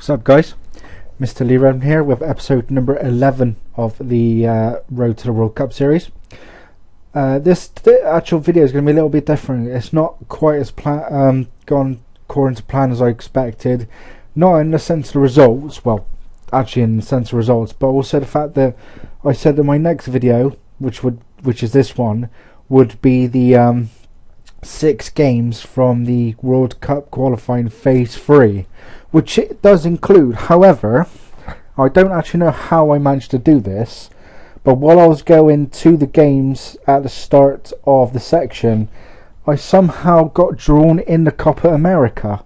What's up, guys? Mr. Lee Redden here with episode number 11 of the Road to the World Cup series. This actual video is going to be a little bit different. It's not quite as gone according to plan as I expected. Not in the sense of the results, well, actually in the sense of results, but also the fact that I said that my next video, which is this one, would be the 6 games from the World Cup qualifying phase 3, which it does include. However, I don't actually know how I managed to do this, but while I was going to the games at the start of the section, I somehow got drawn in the Copa America.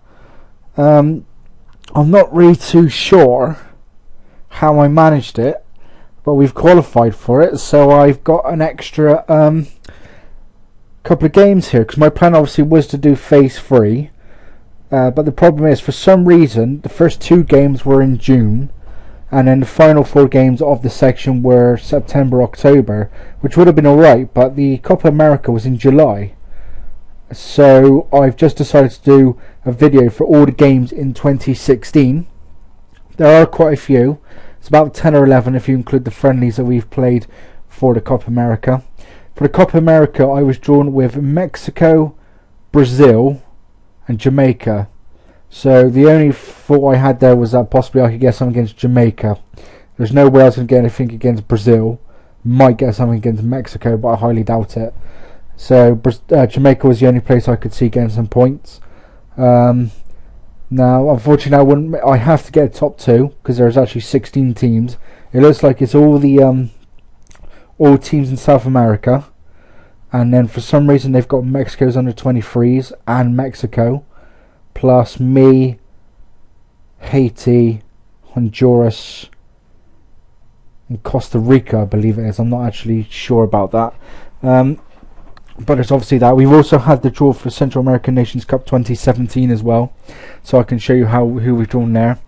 I'm not really too sure how I managed it, but we've qualified for it, so I've got an extra couple of games here, because my plan obviously was to do phase 3, but the problem is, for some reason, the first 2 games were in June, and then the final 4 games of the section were September, October, which would have been alright, but the Copa America was in July. So I've just decided to do a video for all the games in 2016. There are quite a few. It's about 10 or 11 if you include the friendlies that we've played for the Copa America. For the Copa America, I was drawn with Mexico, Brazil and Jamaica. So the only thought I had there was that possibly I could get something against Jamaica. There's no way I was going to get anything against Brazil. Might get something against Mexico, but I highly doubt it. So Jamaica was the only place I could see getting some points. Now, unfortunately, I have to get top 2 because there's actually 16 teams. It looks like it's all the all teams in South America, and then for some reason they've got Mexico's under 23s and Mexico, plus me, Haiti, Honduras and Costa Rica, I believe it is. I'm not actually sure about that, but it's obviously that. We've also had the draw for Central American Nations Cup 2017 as well, so I can show you who we've drawn there.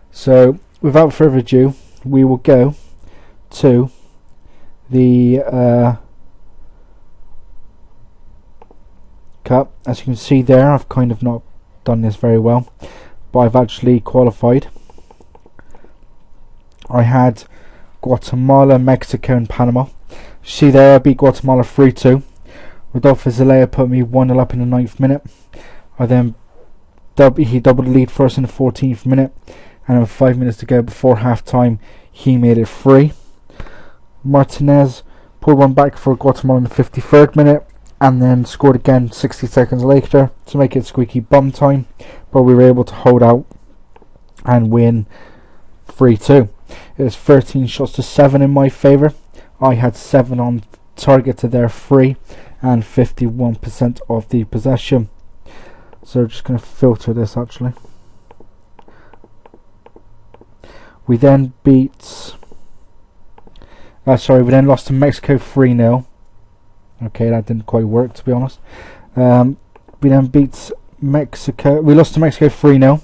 So without further ado, we will go to the cup. As you can see there, I've kind of not done this very well, but I've actually qualified. I had Guatemala, Mexico and Panama. See there, I beat Guatemala 3-2. Rodolfo Zelaya put me 1-0 up in the 9th minute. I then he doubled the lead for us in the 14th minute, and with 5 minutes to go before half time he made it 3. Martinez pulled one back for Guatemala in the 53rd minute, and then scored again 60 seconds later to make it squeaky bum time, but we were able to hold out and win 3-2. It was 13 shots to 7 in my favour. I had 7 on target to their 3 and 51% of the possession. So we're just going to filter this actually. We then beat we then lost to Mexico 3-0. Okay, that didn't quite work, to be honest. We then beat Mexico. We lost to Mexico 3-0.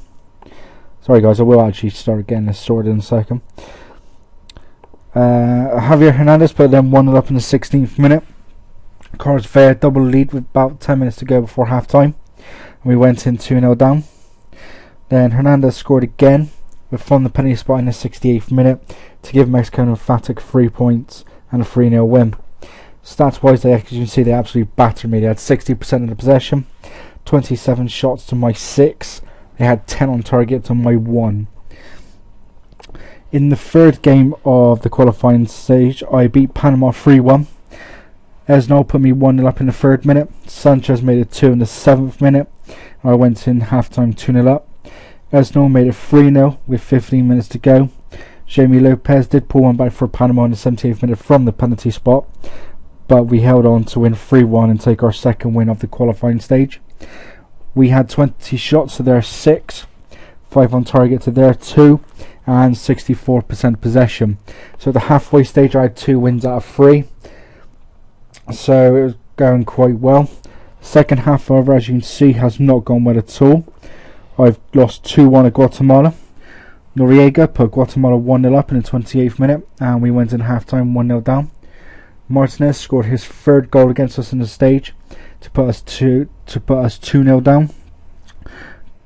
Sorry guys, I will actually start again. This sorted in a second. Javier Hernandez put them 1-0 up in the 16th minute. Carlos Vea double lead with about 10 minutes to go before half time. We went in 2-0 down. Then Hernandez scored again from the penalty spot in the 68th minute to give Mexico an emphatic 3 points and a 3-0 win. Stats wise, as you can see, they absolutely battered me. They had 60% of the possession, 27 shots to my 6. They had 10 on target to my 1. In the 3rd game of the qualifying stage, I beat Panama 3-1. Esnol put me 1-0 up in the 3rd minute. Sanchez made it 2 in the 7th minute. I went in half-time 2-0 up. Esnol made it 3-0 with 15 minutes to go. Jamie Lopez did pull one back for Panama in the 78th minute from the penalty spot, but we held on to win 3-1 and take our 2nd win of the qualifying stage. We had 20 shots to their 6, 5 on target to their 2, and 64% possession. So at the halfway stage I had 2 wins out of 3, so it was going quite well. Second half, however, as you can see, has not gone well at all. I've lost 2-1 at Guatemala. Noriega put Guatemala 1-0 up in the 28th minute, and we went in half-time 1-0 down. Martinez scored his 3rd goal against us in the stage to put us 2-0 down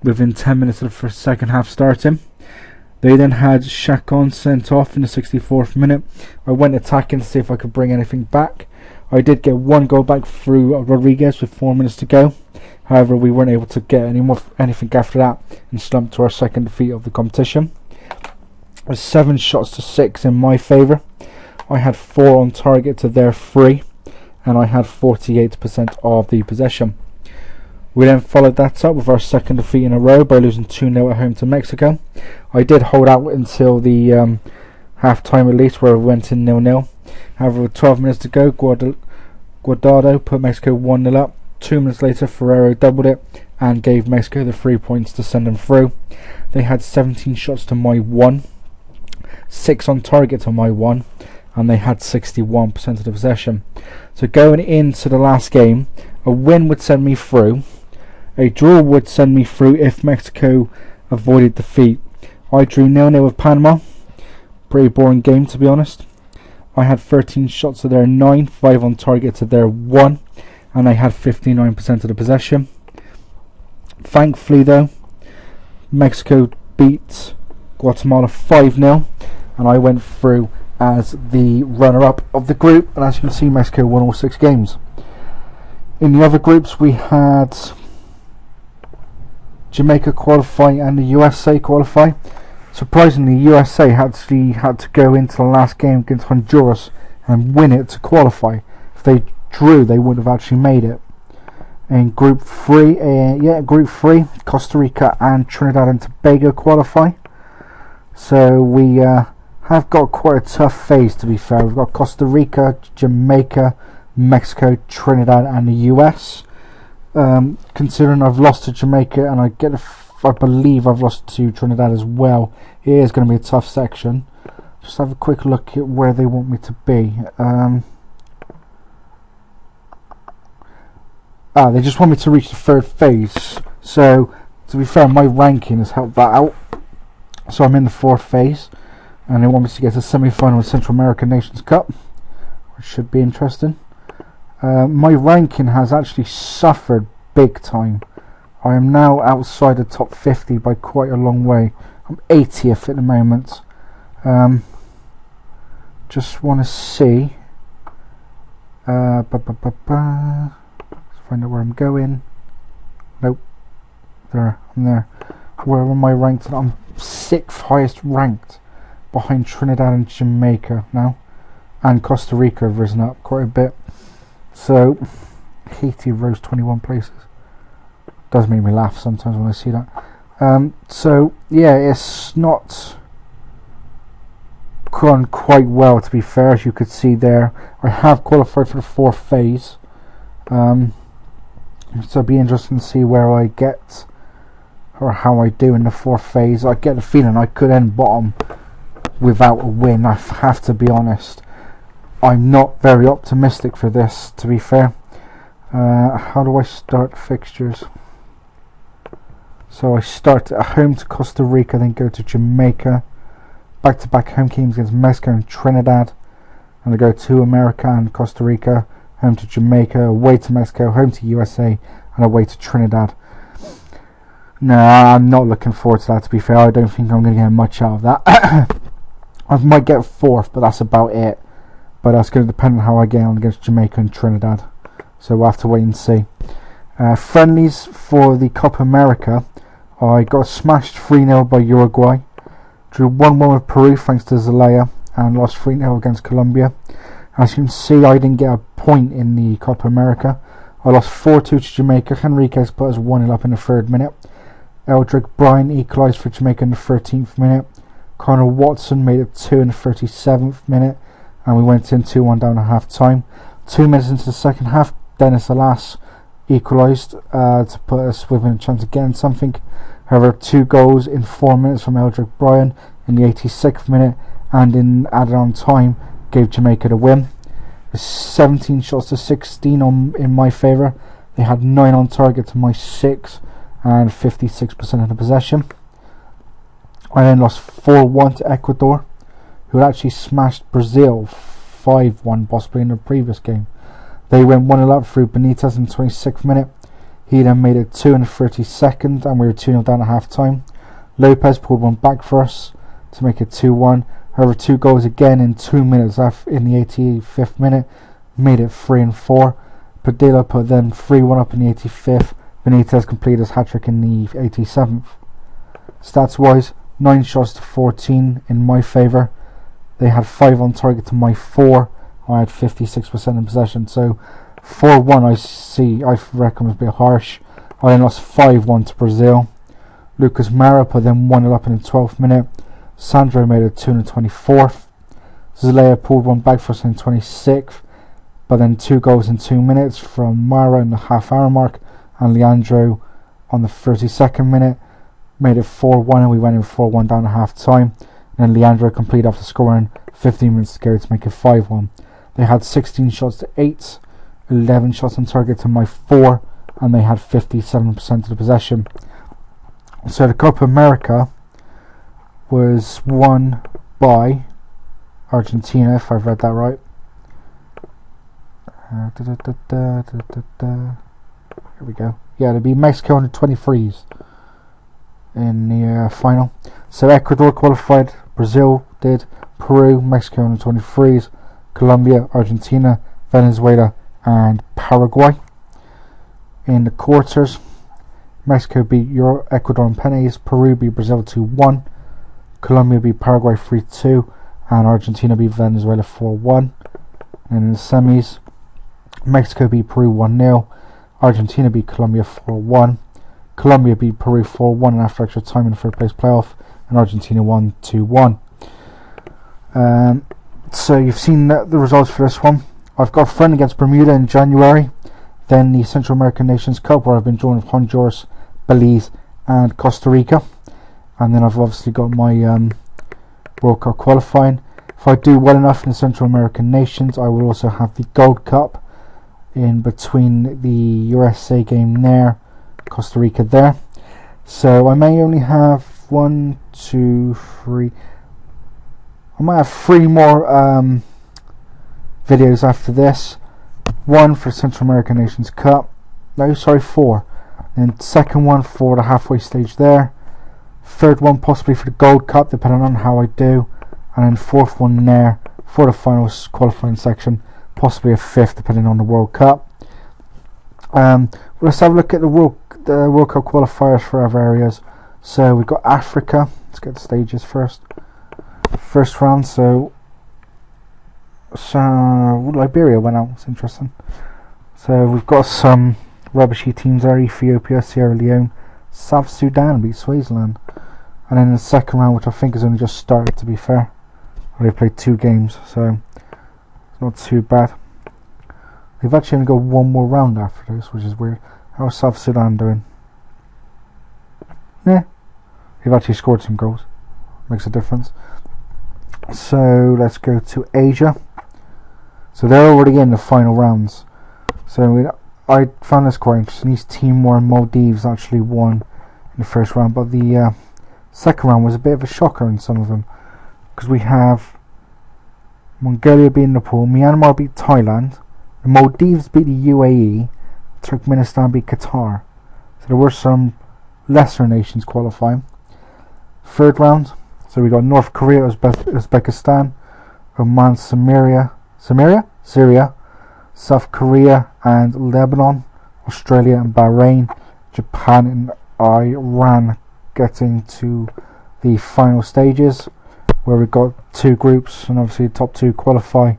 within 10 minutes of the second half starting. They then had Chacon sent off in the 64th minute. I went attacking to see if I could bring anything back. I did get one goal back through Rodriguez with 4 minutes to go. However, we weren't able to get anything after that and slumped to our second defeat of the competition. It was 7 shots to 6 in my favour. I had 4 on target to their 3, and I had 48% of the possession. We then followed that up with our second defeat in a row by losing 2-0 at home to Mexico. I did hold out until the half-time at least, where we went in 0-0. However, with 12 minutes to go, Guardado put Mexico 1-0 up. 2 minutes later, Ferrero doubled it and gave Mexico the 3 points to send them through. They had 17 shots to my 1, 6 on target to my 1, and they had 61% of the possession. So going into the last game, a win would send me through. A draw would send me through if Mexico avoided defeat. I drew 0-0 with Panama. Pretty boring game, to be honest. I had 13 shots to their 9, 5 on target to their 1, and I had 59% of the possession. Thankfully though, Mexico beat Guatemala 5-0, and I went through as the runner-up of the group, and as you can see, Mexico won all 6 games. In the other groups we had Jamaica qualify and the USA qualify. Surprisingly, USA actually had to go into the last game against Honduras and win it to qualify. If they drew, they would have actually made it. In Group 3, Costa Rica and Trinidad and Tobago qualify. So we have got quite a tough phase, to be fair. We've got Costa Rica, Jamaica, Mexico, Trinidad and the US. Considering I've lost to Jamaica and I believe I've lost to Trinidad as well, it is going to be a tough section. Just have a quick look at where they want me to be. They just want me to reach the 3rd phase. So, to be fair, my ranking has helped that out. So I'm in the 4th phase, and they want me to get to the semi-final of Central American Nations Cup, which should be interesting. My ranking has actually suffered big time. I am now outside the top 50 by quite a long way. I'm 80th at the moment. Just want to see. Let's find out where I'm going. Nope. There, I'm there. Where am I ranked? I'm 6th highest ranked, behind Trinidad and Jamaica now, and Costa Rica have risen up quite a bit. So Haiti rose 21 places. Does make me laugh sometimes when I see that. So yeah, it's not gone quite well, to be fair, as you could see there. I have qualified for the 4th phase. So it'll be interesting to see where I get, or how I do in the 4th phase. I get the feeling I could end bottom without a win. I have to be honest. I'm not very optimistic for this, to be fair. How do I start fixtures? So I start at home to Costa Rica, then go to Jamaica, back-to-back home games against Mexico and Trinidad, and I go to America and Costa Rica, home to Jamaica, away to Mexico, home to USA, and away to Trinidad. No, I'm not looking forward to that, to be fair. I don't think I'm going to get much out of that. I might get 4th, but that's about it. But that's going to depend on how I get on against Jamaica and Trinidad. So we'll have to wait and see. Friendlies for the Copa America. I got smashed 3-0 by Uruguay. Drew 1-1 with Peru thanks to Zelaya. And lost 3-0 against Colombia. As you can see, I didn't get a point in the Copa America. I lost 4-2 to Jamaica. Henriquez put us 1-0 up in the 3rd minute. Eldrick Bryan equalised for Jamaica in the 13th minute. Connor Watson made it 2 in the 37th minute. And we went in 2-1 down at half time. 2 minutes into the second half, Dennis Alas equalised to put us within a chance of getting something. However, 2 goals in 4 minutes from Eldrick Bryan in the 86th minute and in added on time gave Jamaica the win. 17 shots to 16 in my favour. They had 9 on target to my 6 and 56% of the possession. I then lost 4-1 to Ecuador, who had actually smashed Brazil 5-1 possibly in the previous game. They went 1-0 up through Benitez in the 26th minute. He then made it 2 in the 32nd, and we were 2-0 down at half time. Lopez pulled one back for us, to make it 2-1. However, 2 goals again in 2 minutes in the 85th minute made it 3-4. Padilla put then 3-1 up in the 85th. Benitez completed his hat-trick in the 87th. Stats wise, 9 shots to 14 in my favour. They had 5 on target to my 4. I had 56% in possession. So 4-1 I reckon was a bit harsh. I then lost 5-1 to Brazil. Lucas Moura put them 1-0 up in the 12th minute. Sandro made it 2 in the 24th. Zalea pulled one back for us in the 26th. But then 2 goals in 2 minutes from Moura in the half-hour mark, and Leandro on the 32nd minute made it 4-1, and we went in 4-1 down at half-time. And then Leandro completed after scoring 15 minutes to go to make it 5-1. They had 16 shots to 8, 11 shots on target to my 4, and they had 57% of the possession. So the Copa America was won by Argentina, if I've read that right. Here we go. Yeah, it'll be Mexico under 23s in the final. So Ecuador qualified, Brazil did, Peru, Mexico under 23s, Colombia, Argentina, Venezuela, and Paraguay. In the quarters, Mexico beat Ecuador in penalties, Peru beat Brazil 2-1, Colombia beat Paraguay 3-2, and Argentina beat Venezuela 4-1. And in the semis, Mexico beat Peru 1-0, Argentina beat Colombia 4-1, Colombia beat Peru 4-1 and after extra time in the third place playoff, and Argentina won 2-1. So you've seen the results for this one. I've got a friend against Bermuda in January, then the Central American Nations Cup where I've been joined with Honduras, Belize and Costa Rica, and then I've obviously got my World Cup qualifying. If I do well enough in the Central American Nations, I will also have the Gold Cup in between the USA game there, Costa Rica there. So I may only have 1, 2, 3. I might have 3 more videos after this. 1 for Central American Nations Cup. No, sorry, 4. And second one for the halfway stage there. Third one possibly for the Gold Cup, depending on how I do. And then fourth one there for the final qualifying section. Possibly a 5th, depending on the World Cup. Let's have a look at the World Cup qualifiers for other areas. So we've got Africa. Let's get the stages first. First round. So Liberia went out. It's interesting. So we've got some rubbishy teams there: Ethiopia, Sierra Leone, South Sudan beat Swaziland. And then the second round, which I think has only just started, to be fair. They've played 2 games, so it's not too bad. They've actually only got 1 more round after this, which is weird. How's South Sudan doing? Yeah, they've actually scored some goals. Makes a difference. So let's go to Asia. So they're already in the final rounds. So I found this quite interesting. East Timor and Maldives actually won in the first round, but the second round was a bit of a shocker in some of them, because we have Mongolia beat Nepal, Myanmar beat Thailand, the Maldives beat the UAE, Turkmenistan beat Qatar. So there were some lesser nations qualifying. Third round, so we got North Korea, Uzbekistan, Oman, Syria, South Korea and Lebanon, Australia and Bahrain, Japan and Iran getting to the final stages, where we've got 2 groups, and obviously the top 2 qualify,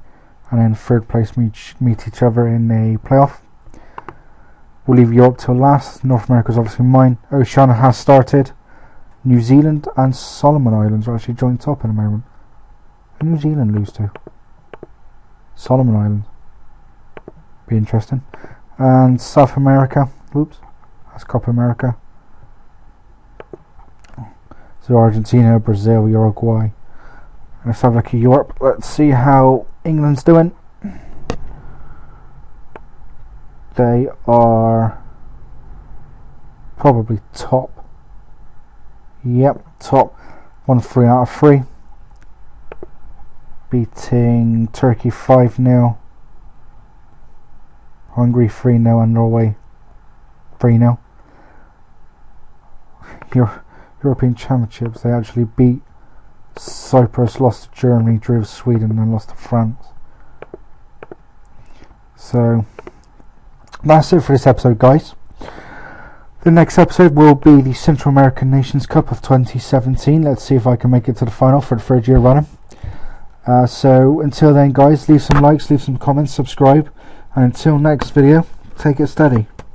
and then third place meet each other in a playoff. We'll leave Europe till last. North America is obviously mine. Oceania has started. New Zealand and Solomon Islands are actually joint top in the moment. Who New Zealand lose to? Solomon Islands. Be interesting. And South America. Oops. That's Copa America. So Argentina, Brazil, Uruguay. Let's have a look at Europe. Let's see how England's doing. They are probably top. Yep, top. 1-3 out of 3. Beating Turkey 5-0. Hungary 3-0 and Norway 3-0. European Championships, they actually beat Cyprus lost to Germany, drew with Sweden, and lost to France. So that's it for this episode, guys. The next episode will be the Central American Nations Cup of 2017. Let's see if I can make it to the final for the third year running. So until then, guys, leave some likes, leave some comments, subscribe, and until next video, take it steady.